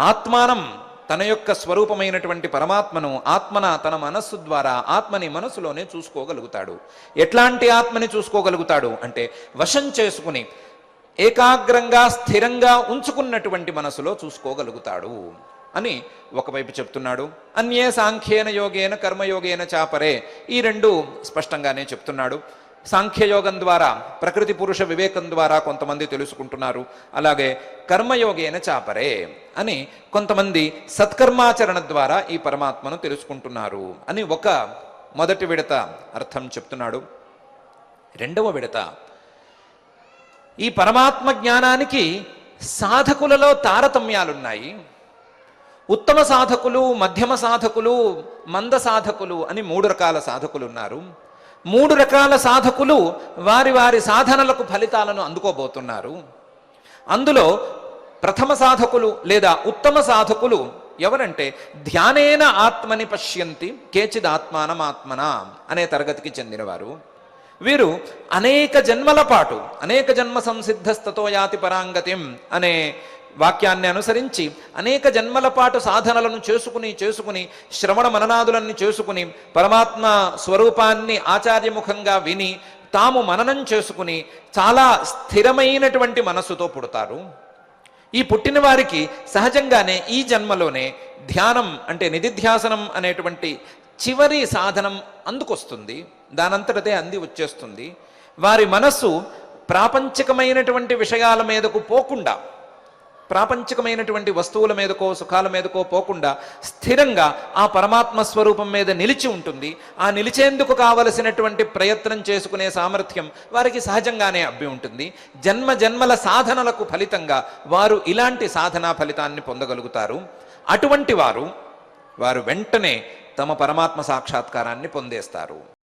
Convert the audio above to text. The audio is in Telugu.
ఆత్మానం తన యొక్క స్వరూపమైనటువంటి పరమాత్మను ఆత్మన తన మనస్సు ద్వారా ఆత్మని మనసులోనే చూసుకోగలుగుతాడు. ఎట్లాంటి ఆత్మని చూసుకోగలుగుతాడు అంటే వశం చేసుకుని ఏకాగ్రంగా స్థిరంగా ఉంచుకున్నటువంటి మనసులో చూసుకోగలుగుతాడు అని ఒకవైపు చెప్తున్నాడు. అన్యే సాంఖ్యేన యోగేన కర్మయోగేన చాపరే, ఈ రెండు స్పష్టంగానే చెప్తున్నాడు. సాంఖ్యయోగం ద్వారా ప్రకృతి పురుష వివేకం ద్వారా కొంతమంది తెలుసుకుంటున్నారు, అలాగే కర్మయోగేన చాపరే అని కొంతమంది సత్కర్మాచరణ ద్వారా ఈ పరమాత్మను తెలుసుకుంటున్నారు అని ఒక మొదటి విడత అర్థం చెప్తున్నాడు. రెండవ విడత, ఈ పరమాత్మ జ్ఞానానికి సాధకులలో తారతమ్యాలున్నాయి. ఉత్తమ సాధకులు, మధ్యమ సాధకులు, మంద సాధకులు అని 3 రకాల సాధకులు ఉన్నారు. 3 రకాల సాధకులు వారి వారి సాధనలకు ఫలితాలను అందుకోబోతున్నారు. అందులో ప్రథమ సాధకులు లేదా ఉత్తమ సాధకులు ఎవరంటే ధ్యానేన ఆత్మని పశ్యంతి కేచిద్ ఆత్మానమాత్మన అనే తరగతికి చెందినవారు. వీరు అనేక జన్మల పాటు, అనేక జన్మ సంసిద్ధస్తతో యాతి పరాంగతిం అనే వాక్యాన్ని అనుసరించి అనేక జన్మల పాటు సాధనలను చేసుకుని శ్రవణ మననాదులన్నీ చేసుకుని పరమాత్మ స్వరూపాన్ని ఆచార్యముఖంగా విని తాము మననం చేసుకుని చాలా స్థిరమైనటువంటి మనస్సుతో పుడతారు. ఈ పుట్టిన వారికి సహజంగానే ఈ జన్మలోనే ధ్యానం అంటే నిధిధ్యాసనం అనేటువంటి చివరి సాధనం అందుకొస్తుంది, దానంతటదే అంది వచ్చేస్తుంది. వారి మనస్సు ప్రాపంచికమైనటువంటి విషయాల మీదకు పోకుండా, ప్రాపంచికమైనటువంటి వస్తువుల మీదకో సుఖాల మీదకో పోకుండా స్థిరంగా ఆ పరమాత్మ స్వరూపం మీద నిలిచి ఉంటుంది. ఆ నిలిచేందుకు కావలసినటువంటి ప్రయత్నం చేసుకునే సామర్థ్యం వారికి సహజంగానే అబ్బి ఉంటుంది. జన్మ జన్మల సాధనలకు ఫలితంగా వారు ఇలాంటి సాధనా ఫలితాన్ని పొందగలుగుతారు. అటువంటి వారు వెంటనే తమ పరమాత్మ సాక్షాత్కారాన్ని పొందేస్తారు.